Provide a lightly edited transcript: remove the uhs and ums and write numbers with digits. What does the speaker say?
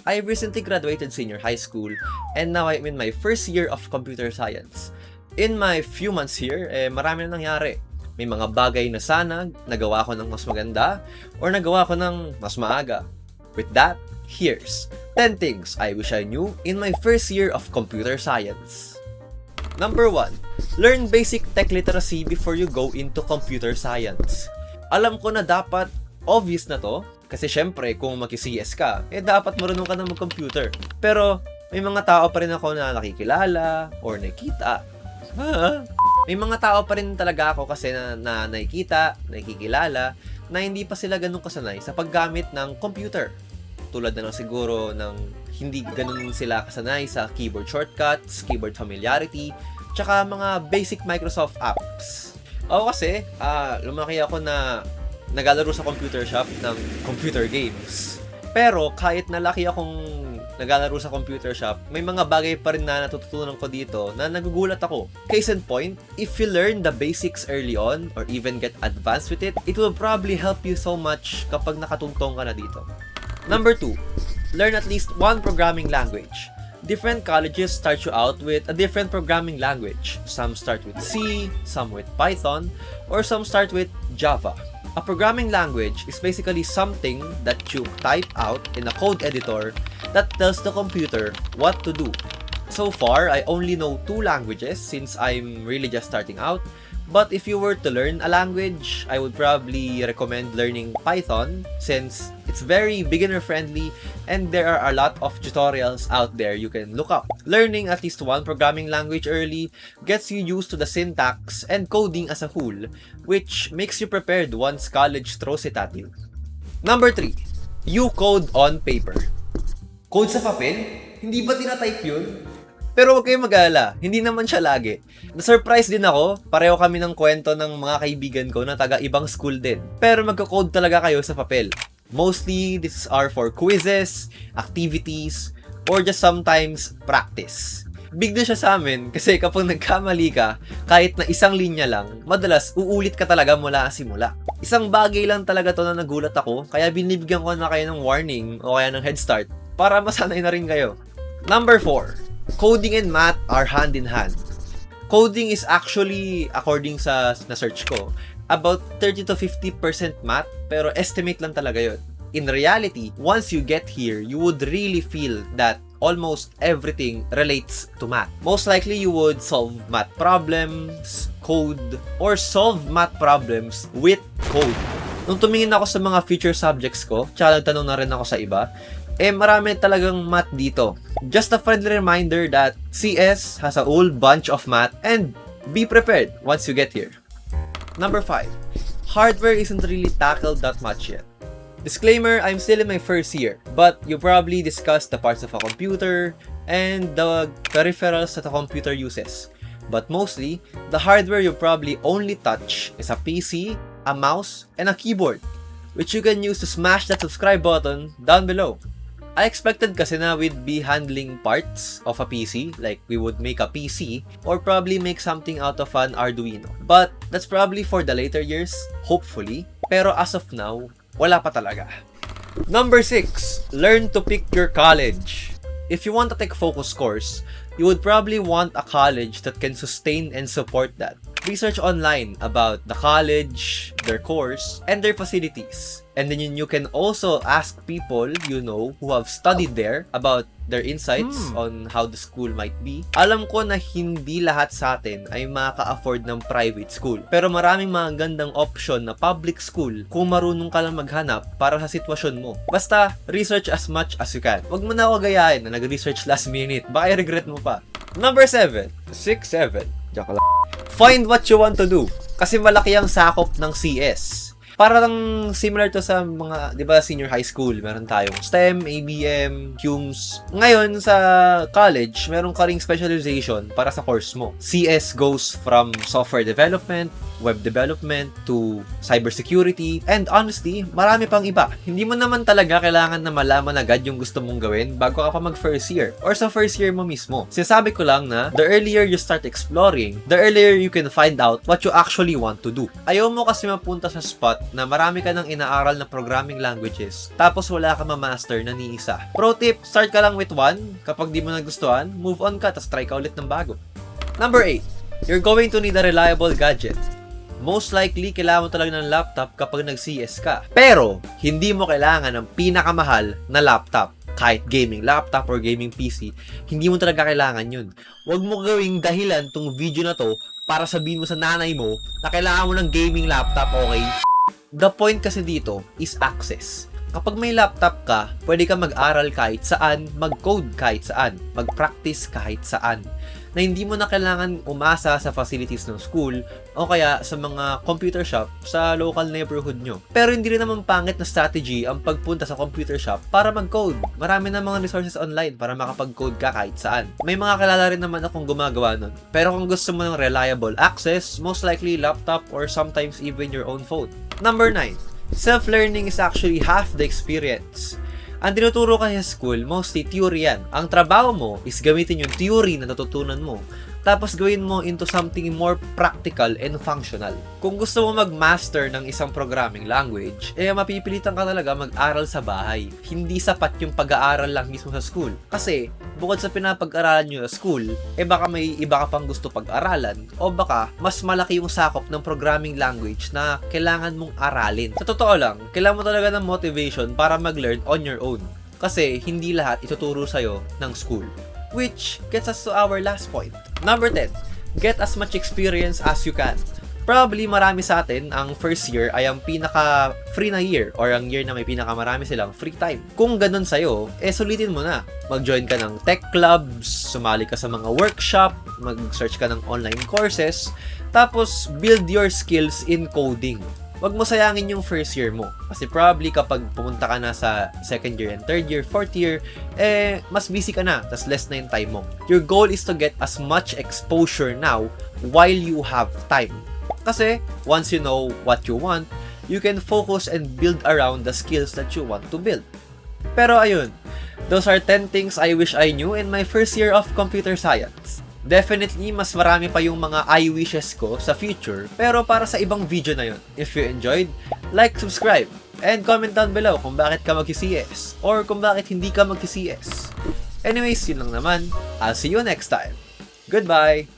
I recently graduated senior high school and now I'm in my first year of computer science. In my few months here, marami na nangyari. May mga bagay na sana nagawa ko ng mas maganda or nagawa ko ng mas maaga. With that, here's 10 things I wish I knew in my first year of computer science. Number 1. Learn basic tech literacy before you go into computer science. Alam ko na dapat obvious na to, kasi syempre kung mag-CS ka, dapat marunong ka na mag-computer. Pero may mga tao pa rin ako na nakikilala or nakikita. May mga tao pa rin talaga ako kasi na nakikita, nakikilala, na hindi pa sila ganun kasanay sa paggamit ng computer. Tulad na lang siguro ng hindi ganun sila kasanay sa keyboard shortcuts, keyboard familiarity, tsaka mga basic Microsoft apps. Ako kasi, lumaki ako na naglalaro sa computer shop ng computer games. Pero kahit nalaki akong naglalaro sa computer shop, may mga bagay pa rin na natututunan ko dito na nagugulat ako. Case in point, if you learn the basics early on or even get advanced with it, it will probably help you so much kapag nakatungtong ka na dito. Number 2, learn at least one programming language. Different colleges start you out with a different programming language. Some start with C, some with Python, or some start with Java. A programming language is basically something that you type out in a code editor that tells the computer what to do. So far, I only know 2 languages since I'm really just starting out. But if you were to learn a language, I would probably recommend learning Python since it's very beginner friendly and there are a lot of tutorials out there you can look up. Learning at least one programming language early gets you used to the syntax and coding as a whole, which makes you prepared once college throws it at you. Number 3, you code on paper. Code sa papel? Hindi ba tinatype yun? Pero huwag kayong mag-alala, hindi naman siya lagi. Na-surprise din ako, pareho kami ng kwento ng mga kaibigan ko na taga-ibang school din. Pero magko-code talaga kayo sa papel. Mostly, these are for quizzes, activities, or just sometimes practice. Big deal siya sa amin kasi kapag nagkamali ka, kahit na isang linya lang, madalas uulit ka talaga mula simula. Isang bagay lang talaga to na nagulat ako, kaya binibigyan ko na kayo ng warning o kaya ng head start para masanay na rin kayo. Number 4. Coding and math are hand in hand. Coding is actually, according sa na-search ko, about 30 to 50% math, pero estimate lang talaga yun. In reality, once you get here, you would really feel that almost everything relates to math. Most likely, you would solve math problems, code, or solve math problems with code. Nung tumingin ako sa mga future subjects ko, tsaka nagtanong na rin ako sa iba, marami talagang math dito. Just a friendly reminder that CS has a whole bunch of math and be prepared once you get here. Number 5. Hardware isn't really tackled that much yet. Disclaimer, I'm still in my first year, but you probably discussed the parts of a computer and the peripherals that a computer uses. But mostly, the hardware you probably only touch is a PC, a mouse, and a keyboard, which you can use to smash that subscribe button down below. I expected kasi na we'd be handling parts of a PC, like we would make a PC, or probably make something out of an Arduino. But that's probably for the later years, hopefully. Pero as of now, wala pa talaga. Number 6, learn to pick your college. If you want to take a focus course, you would probably want a college that can sustain and support that. Research online about the college, their course, and their facilities. And then you can also ask people you know who have studied there about their insights on how the school might be. Alam ko na hindi lahat sa atin ay makaka-afford ng private school. Pero maraming mga gandang option na public school kung marunong ka lang maghanap para sa sitwasyon mo. Basta, research as much as you can. Huwag mo na ako gayahin na nag-research last minute. Baka i-regret mo pa. Number 7. 6-7. Joke lang. Find what you want to do. Kasi malaki ang sakop ng CS. Parang similar to sa mga, di ba, senior high school. Meron tayong STEM, ABM, CUMS. Ngayon, sa college, meron ka ring specialization para sa course mo. CS goes from software development, web development, to cybersecurity, and honestly, marami pang iba. Hindi mo naman talaga kailangan na malaman agad yung gusto mong gawin bago ka pa mag first year or sa first year mo mismo. Sinasabi ko lang na the earlier you start exploring, the earlier you can find out what you actually want to do. Ayaw mo kasi mapunta sa spot na marami ka nang inaaral na programming languages tapos wala ka ma-master na ni isa. Pro tip, start ka lang with one. Kapag di mo nagustuhan, move on ka tapos try ka ulit ng bago. Number 8. You're going to need a reliable gadget. Most likely, kailangan mo talaga ng laptop kapag nag-CS ka. Pero, hindi mo kailangan ng pinakamahal na laptop. Kahit gaming laptop or gaming PC, hindi mo talaga kailangan yun. Huwag mo gawing dahilan tong video na to para sabihin mo sa nanay mo na kailangan mo ng gaming laptop, okay? The point kasi dito is access. Kapag may laptop ka, pwede ka mag-aral kahit saan, mag-code kahit saan, mag-practice kahit saan, na hindi mo na kailangan umasa sa facilities ng school o kaya sa mga computer shop sa local neighborhood nyo. Pero hindi rin naman pangit na strategy ang pagpunta sa computer shop para mag-code. Marami na mga resources online para makapag-code ka kahit saan. May mga kilala rin naman akong gumagawa nun. Pero kung gusto mo ng reliable access, most likely laptop or sometimes even your own phone. Number 9. Self-learning is actually half the experience. Ang tinuturo ka sa school, mostly theory yan. Ang trabaho mo is gamitin yung theory na natutunan mo, tapos gawin mo into something more practical and functional. Kung gusto mo mag-master ng isang programming language, mapipilitan ka talaga mag-aral sa bahay. Hindi sapat yung pag-aaral lang mismo sa school. Kasi, bukod sa pinapag-aralan nyo sa school, baka may iba ka pang gusto pag-aralan, o baka mas malaki yung sakop ng programming language na kailangan mong aralin. Sa totoo lang, kailangan mo talaga ng motivation para mag-learn on your own. Kasi, hindi lahat ituturo sa'yo ng school. Which gets us to our last point. Number 10. Get as much experience as you can. Probably marami sa atin, ang first year ay ang pinaka-free na year or ang year na may pinaka-marami silang free time. Kung ganun sa'yo, sulitin mo na. Mag-join ka ng tech clubs, sumali ka sa mga workshop, mag-search ka ng online courses, tapos build your skills in coding. Wag mo sayangin yung first year mo. Kasi probably kapag pumunta ka na sa second year and third year, fourth year, mas busy ka na, tas less na yung time mo. Your goal is to get as much exposure now while you have time. Kasi, once you know what you want, you can focus and build around the skills that you want to build. Pero ayun, those are 10 things I wish I knew in my first year of computer science. Definitely, mas marami pa yung mga I wishes ko sa future, pero para sa ibang video na yun. If you enjoyed, like, subscribe, and comment down below kung bakit ka mag-CS, or kung bakit hindi ka mag-CS. Anyways, yun lang naman. I'll see you next time. Goodbye!